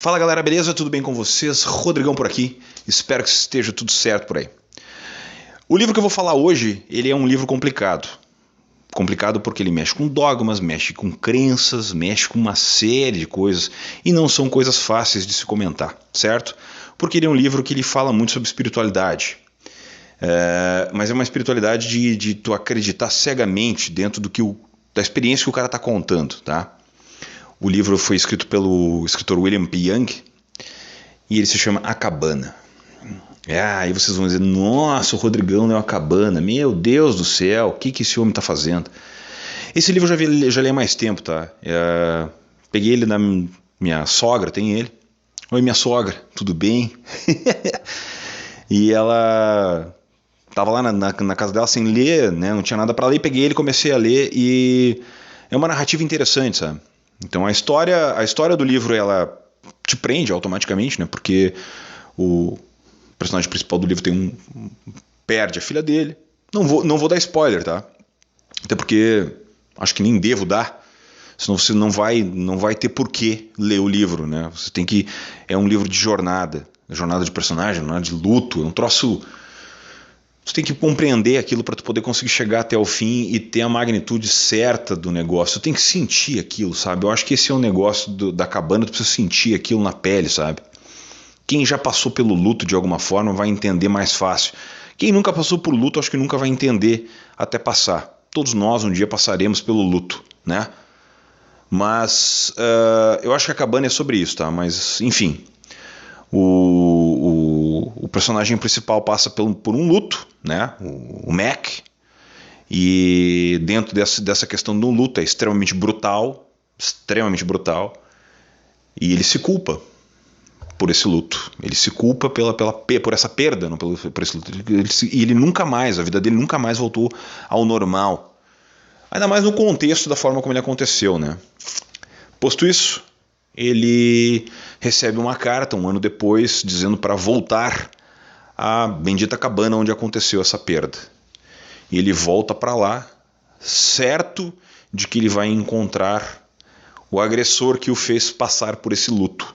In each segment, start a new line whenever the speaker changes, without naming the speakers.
Fala galera, beleza? Tudo bem com vocês? Rodrigão por aqui, espero que esteja tudo certo por aí. O livro que eu vou falar hoje, ele é um livro complicado. Complicado porque ele mexe com dogmas, mexe com crenças, mexe com uma série de coisas e não são coisas fáceis de se comentar, certo? Porque ele é um livro que ele fala muito sobre espiritualidade. Mas é uma espiritualidade de tu acreditar cegamente dentro da experiência que o cara está contando, tá? O livro foi escrito pelo escritor William P. Young e ele se chama A Cabana. Aí vocês vão dizer, nossa, o Rodrigão é uma cabana, meu Deus do céu, o que esse homem está fazendo? Esse livro eu já li há mais tempo, tá? Peguei ele da minha sogra, tem ele. Oi, minha sogra, tudo bem? E ela estava lá na casa dela sem ler, né? Não tinha nada para ler, peguei ele, comecei a ler e é uma narrativa interessante, sabe? Então a história do livro ela te prende automaticamente, né? Porque o personagem principal do livro perde a filha dele. Não vou dar spoiler, tá? Até porque acho que nem devo dar. Senão você não vai ter por que ler o livro, né? Você tem que é um livro de jornada de personagem, jornada de luto, é um troço. Você tem que compreender aquilo para tu poder conseguir chegar até o fim e ter a magnitude certa do negócio. Tu tem que sentir aquilo, sabe? Eu acho que esse é o negócio da cabana, tu precisa sentir aquilo na pele, sabe? Quem já passou pelo luto de alguma forma vai entender mais fácil. Quem nunca passou por luto, acho que nunca vai entender até passar. Todos nós um dia passaremos pelo luto, né? Mas eu acho que a cabana é sobre isso, tá? Mas, enfim, o personagem principal passa por um luto, né? O Mac, e dentro dessa questão do luto é extremamente brutal, e ele se culpa por esse luto. Ele se culpa por essa perda, não por esse luto. E ele nunca mais, a vida dele nunca mais voltou ao normal. Ainda mais no contexto da forma como ele aconteceu, né? Posto isso, ele recebe uma carta um ano depois dizendo para voltar à bendita cabana onde aconteceu essa perda. E ele volta para lá, certo de que ele vai encontrar o agressor que o fez passar por esse luto.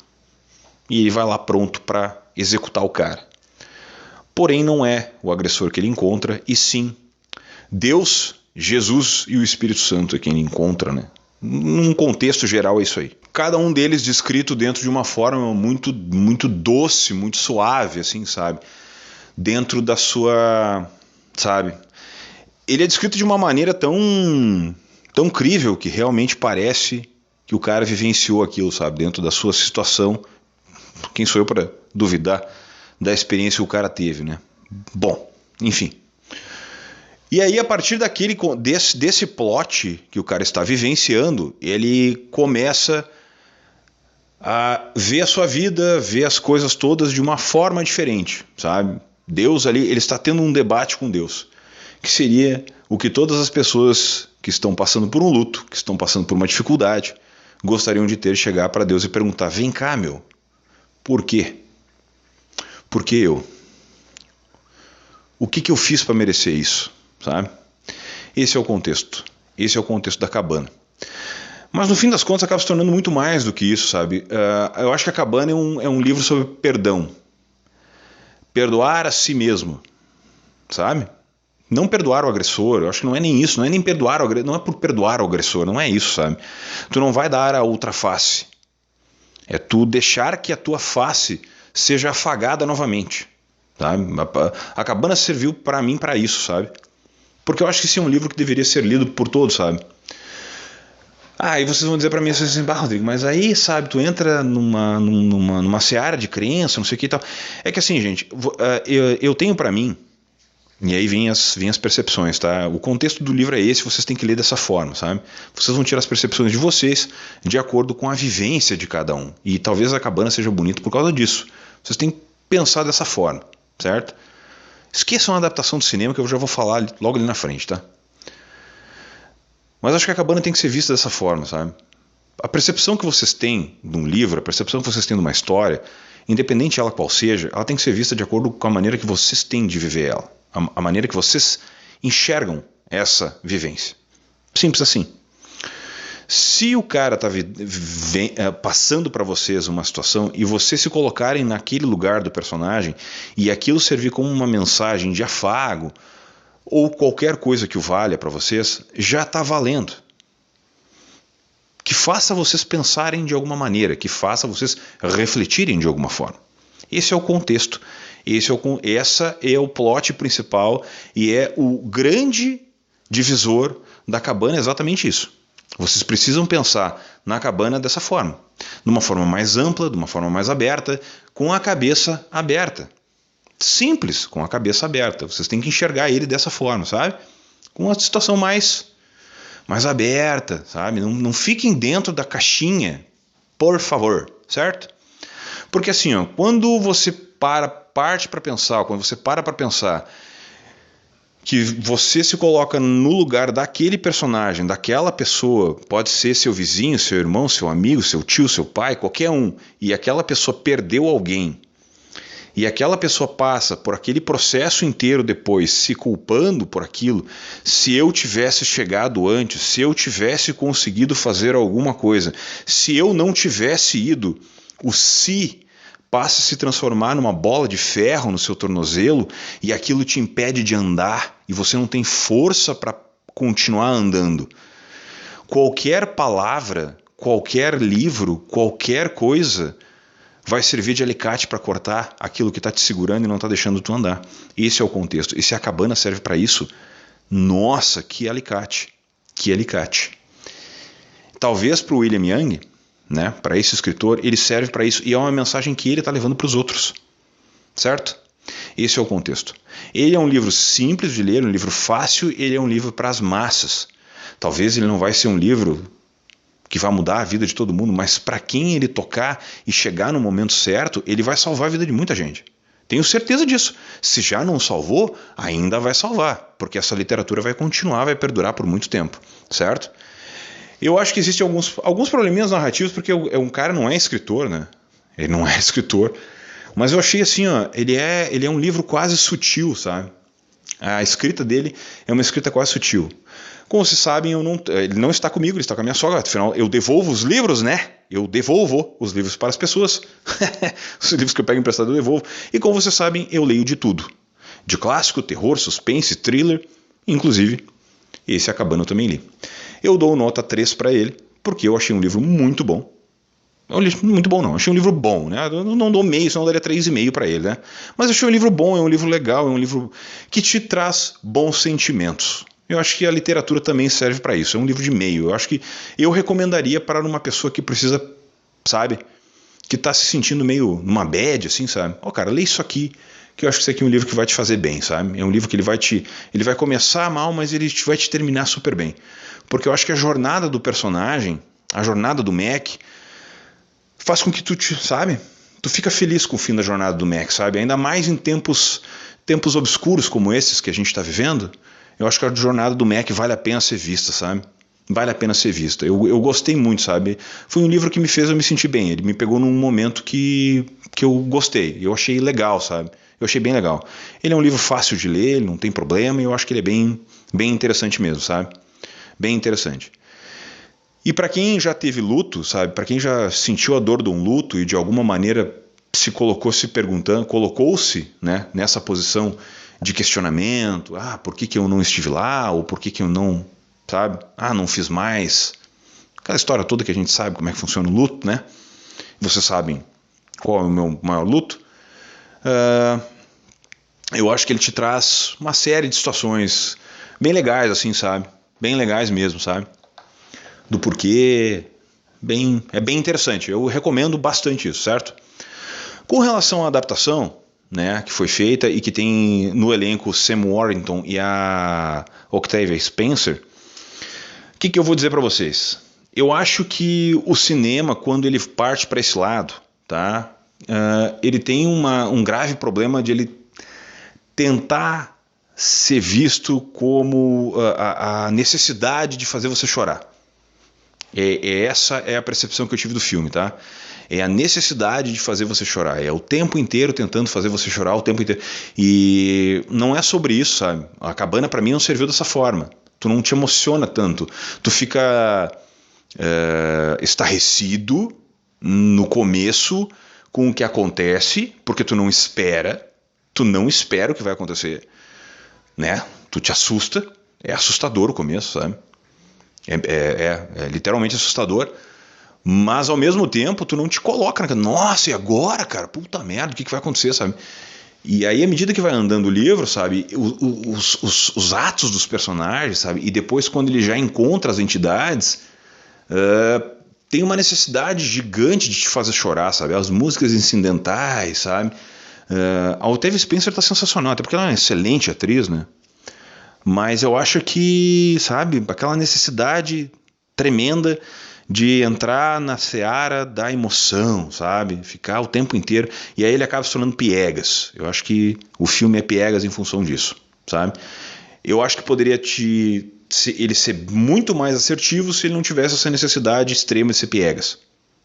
E ele vai lá pronto para executar o cara. Porém, não é o agressor que ele encontra, e sim Deus, Jesus e o Espírito Santo é quem ele encontra, né? Num contexto geral é isso aí. Cada um deles descrito dentro de uma forma muito, muito doce, muito suave, assim, sabe? Dentro da sua, sabe? Ele é descrito de uma maneira tão crível que realmente parece que o cara vivenciou aquilo, sabe? Dentro da sua situação. Quem sou eu para duvidar da experiência que o cara teve, né? Bom, enfim. E aí, a partir desse plot que o cara está vivenciando, ele começa a ver a sua vida, ver as coisas todas de uma forma diferente, sabe? Deus ali, ele está tendo um debate com Deus, que seria o que todas as pessoas que estão passando por um luto, que estão passando por uma dificuldade, gostariam de ter, chegar para Deus e perguntar, vem cá, meu, por quê? Por que eu? O que eu fiz para merecer isso? Sabe? Esse é o contexto da cabana. Mas no fim das contas acaba se tornando muito mais do que isso, sabe? Eu acho que a cabana é um livro sobre perdão. Perdoar a si mesmo, sabe? Não perdoar o agressor, eu acho que não é nem isso, não é nem perdoar o agressor, não é por perdoar o agressor, não é isso, sabe? Tu não vai dar a outra face. É tu deixar que a tua face seja afagada novamente, sabe? A cabana serviu para mim para isso, sabe? Porque eu acho que esse é um livro que deveria ser lido por todos, sabe? E vocês vão dizer pra mim assim, Rodrigo, mas aí, sabe, tu entra numa seara de crença, não sei o que e tal. É que assim, gente, eu tenho pra mim, e aí vem as percepções, tá? O contexto do livro é esse, vocês têm que ler dessa forma, sabe? Vocês vão tirar as percepções de vocês de acordo com a vivência de cada um. E talvez a cabana seja bonita por causa disso. Vocês têm que pensar dessa forma, certo? Esqueçam a adaptação do cinema que eu já vou falar logo ali na frente, tá? Mas acho que a cabana tem que ser vista dessa forma, sabe? A percepção que vocês têm de um livro, a percepção que vocês têm de uma história, independente ela qual seja, ela tem que ser vista de acordo com a maneira que vocês têm de viver ela. A maneira que vocês enxergam essa vivência. Simples assim. Se o cara está passando para vocês uma situação e vocês se colocarem naquele lugar do personagem e aquilo servir como uma mensagem de afago ou qualquer coisa que o valha para vocês, já está valendo. Que faça vocês pensarem de alguma maneira, que faça vocês refletirem de alguma forma. Esse é o contexto, essa é o plot principal e é o grande divisor da cabana, é exatamente isso. Vocês precisam pensar na cabana dessa forma, de uma forma mais ampla, de uma forma mais aberta, com a cabeça aberta. Simples, com a cabeça aberta. Vocês têm que enxergar ele dessa forma, sabe? Com uma situação mais aberta, sabe? Não fiquem dentro da caixinha, por favor, certo? Porque assim, ó, quando você parte para pensar, quando você para pensar que você se coloca no lugar daquele personagem, daquela pessoa, pode ser seu vizinho, seu irmão, seu amigo, seu tio, seu pai, qualquer um, e aquela pessoa perdeu alguém, e aquela pessoa passa por aquele processo inteiro depois, se culpando por aquilo, se eu tivesse chegado antes, se eu tivesse conseguido fazer alguma coisa, se eu não tivesse ido, o se passa a se transformar numa bola de ferro no seu tornozelo e aquilo te impede de andar e você não tem força para continuar andando. Qualquer palavra, qualquer livro, qualquer coisa vai servir de alicate para cortar aquilo que está te segurando e não está deixando tu andar. Esse é o contexto. E se a cabana serve para isso, nossa, que alicate. Que alicate. Talvez para o William Young, né, para esse escritor, ele serve para isso e é uma mensagem que ele está levando para os outros, certo? Esse é o contexto. Ele é um livro simples de ler, um livro fácil, ele é um livro para as massas. Talvez ele não vai ser um livro que vai mudar a vida de todo mundo, mas para quem ele tocar e chegar no momento certo, ele vai salvar a vida de muita gente. Tenho certeza disso. Se já não salvou, ainda vai salvar, porque essa literatura vai continuar, vai perdurar por muito tempo, certo? Eu acho que existem alguns probleminhas narrativos, porque um cara não é escritor, né? Ele não é escritor. Mas eu achei assim, ó, ele é um livro quase sutil, sabe? A escrita dele é uma escrita quase sutil. Como vocês sabem, ele não está comigo, ele está com a minha sogra. Afinal, eu devolvo os livros, né? Eu devolvo os livros para as pessoas. Os livros que eu pego emprestado eu devolvo. E como vocês sabem, eu leio de tudo. De clássico, terror, suspense, thriller, inclusive esse A Cabana eu também li. Eu dou nota 3 para ele, porque eu achei um livro muito bom. É um livro muito bom não, achei um livro bom, né? Eu não dou meio, senão eu daria 3,5 para ele, né? Mas eu achei um livro bom, é um livro legal, é um livro que te traz bons sentimentos. Eu acho que a literatura também serve para isso, é um livro de meio. Eu acho que eu recomendaria para uma pessoa que precisa, sabe, que está se sentindo meio numa bad, assim, sabe? Ó, cara, lê isso aqui, que eu acho que isso aqui é um livro que vai te fazer bem, sabe? É um livro que ele vai começar mal, mas ele vai te terminar super bem. Porque eu acho que a jornada do personagem, a jornada do Mac, faz com que tu fica feliz com o fim da jornada do Mac, sabe? Ainda mais em tempos obscuros como esses que a gente está vivendo, eu acho que a jornada do Mac vale a pena ser vista, sabe? Vale a pena ser vista. Eu gostei muito, sabe? Foi um livro que me fez eu me sentir bem. Ele me pegou num momento que eu gostei. Eu achei legal, sabe? Eu achei bem legal. Ele é um livro fácil de ler, ele não tem problema, e eu acho que ele é bem interessante mesmo, sabe? Bem interessante. E para quem já teve luto, sabe? Para quem já sentiu a dor de um luto e de alguma maneira colocou-se, né, nessa posição de questionamento, por que eu não estive lá, ou por que eu não, sabe? Não fiz mais. Aquela história toda que a gente sabe como é que funciona o luto, né? Vocês sabem qual é o meu maior luto. Eu acho que ele te traz uma série de situações bem legais, assim, sabe? Bem legais mesmo, sabe? Do porquê. É bem interessante. Eu recomendo bastante isso, certo? Com relação à adaptação, né, que foi feita e que tem no elenco Sam Worthington e a Octavia Spencer, o que eu vou dizer para vocês? Eu acho que o cinema, quando ele parte para esse lado, tá, ele tem um grave problema de ele tentar ser visto como a necessidade de fazer você chorar. Essa é a percepção que eu tive do filme, tá? É a necessidade de fazer você chorar. É o tempo inteiro tentando fazer você chorar, o tempo inteiro. E não é sobre isso, sabe? A Cabana pra mim não serviu dessa forma. Tu não te emociona tanto. Tu fica estarrecido no começo com o que acontece, porque tu não espera o que vai acontecer, né? Tu te assusta, é assustador o começo, sabe? É literalmente assustador, mas ao mesmo tempo tu não te coloca naquela, nossa, e agora, cara? Puta merda, o que vai acontecer, sabe? E aí, à medida que vai andando o livro, sabe, os atos dos personagens, sabe, e depois quando ele já encontra as entidades, tem uma necessidade gigante de te fazer chorar, sabe? As músicas incidentais, sabe? A Octavia Spencer tá sensacional, até porque ela é uma excelente atriz, né? Mas eu acho que, sabe, aquela necessidade tremenda de entrar na seara da emoção, sabe? Ficar o tempo inteiro. E aí ele acaba se tornando piegas. Eu acho que o filme é piegas em função disso, sabe? Eu acho que poderia ele ser muito mais assertivo se ele não tivesse essa necessidade extrema de ser piegas.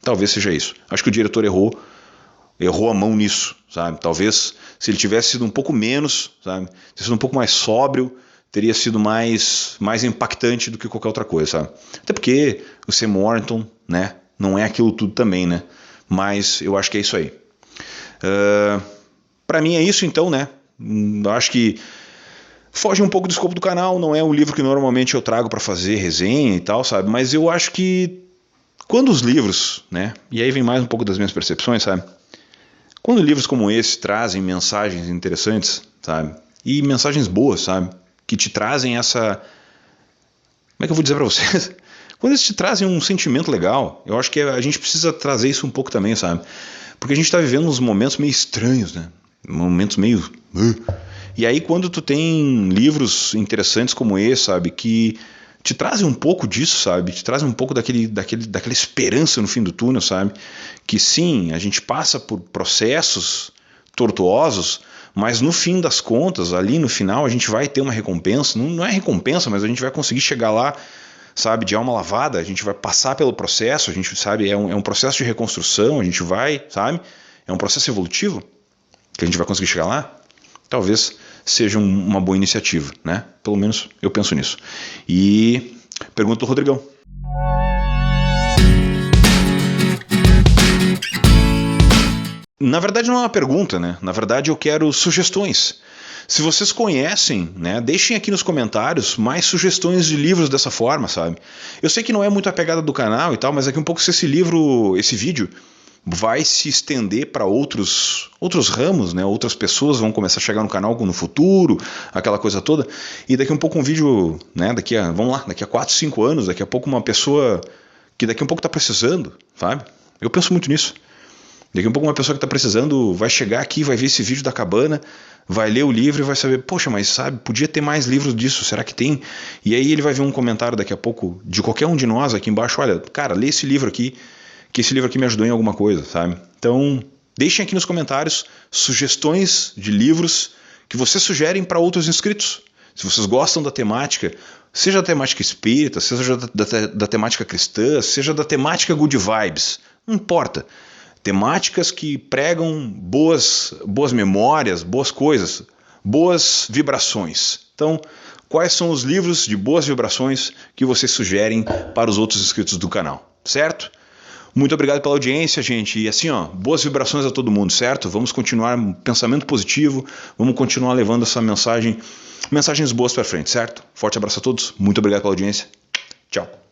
Talvez seja isso. Acho que o diretor errou a mão nisso, sabe? Talvez se ele tivesse sido um pouco menos, sabe? Se sido um pouco mais sóbrio, teria sido mais impactante do que qualquer outra coisa, sabe? Até porque o Sam Worthington, né, não é aquilo tudo também, né? Mas eu acho que é isso aí. Pra mim é isso então, né? Eu acho que foge um pouco do escopo do canal, não é um livro que normalmente eu trago pra fazer resenha e tal, sabe? Mas eu acho que quando os livros, né? E aí vem mais um pouco das minhas percepções, sabe? Quando livros como esse trazem mensagens interessantes, sabe? E mensagens boas, sabe? Que te trazem essa... Como é que eu vou dizer pra vocês? Quando eles te trazem um sentimento legal, eu acho que a gente precisa trazer isso um pouco também, sabe? Porque a gente tá vivendo uns momentos meio estranhos, né? Momentos meio... E aí quando tu tem livros interessantes como esse, sabe? Que te trazem um pouco disso, sabe? Te trazem um pouco daquela esperança no fim do túnel, sabe? Que sim, a gente passa por processos tortuosos, mas no fim das contas, ali no final, a gente vai ter uma recompensa. Não é recompensa, mas a gente vai conseguir chegar lá, sabe, de alma lavada. A gente vai passar pelo processo, a gente sabe, é um processo de reconstrução, a gente vai, sabe, é um processo evolutivo que a gente vai conseguir chegar lá. Talvez seja uma boa iniciativa, né? Pelo menos eu penso nisso. E pergunta do Rodrigão. Na verdade não é uma pergunta, né? Na verdade eu quero sugestões. Se vocês conhecem, né, deixem aqui nos comentários mais sugestões de livros dessa forma, sabe? Eu sei que não é muito a pegada do canal e tal, mas daqui um pouco se esse vídeo vai se estender para outros ramos, né? Outras pessoas vão começar a chegar no canal no futuro, aquela coisa toda. E daqui um pouco um vídeo, né? Daqui a 4, 5 anos, daqui a pouco uma pessoa que daqui a pouco está precisando, sabe? Eu penso muito nisso. Daqui a pouco uma pessoa que está precisando vai chegar aqui, vai ver esse vídeo da cabana, vai ler o livro e vai saber, poxa, mas sabe, podia ter mais livros disso, será que tem? E aí ele vai ver um comentário daqui a pouco de qualquer um de nós aqui embaixo, olha, cara, lê esse livro aqui, que esse livro aqui me ajudou em alguma coisa, sabe? Então, deixem aqui nos comentários sugestões de livros que vocês sugerem para outros inscritos. Se vocês gostam da temática, seja da temática espírita, seja da temática cristã, seja da temática good vibes, não importa. Temáticas que pregam boas memórias, boas coisas, boas vibrações. Então, quais são os livros de boas vibrações que vocês sugerem para os outros inscritos do canal, certo? Muito obrigado pela audiência, gente. E assim, ó, boas vibrações a todo mundo, certo? Vamos continuar um pensamento positivo, vamos continuar levando essa mensagens boas para frente, certo? Forte abraço a todos, muito obrigado pela audiência. Tchau.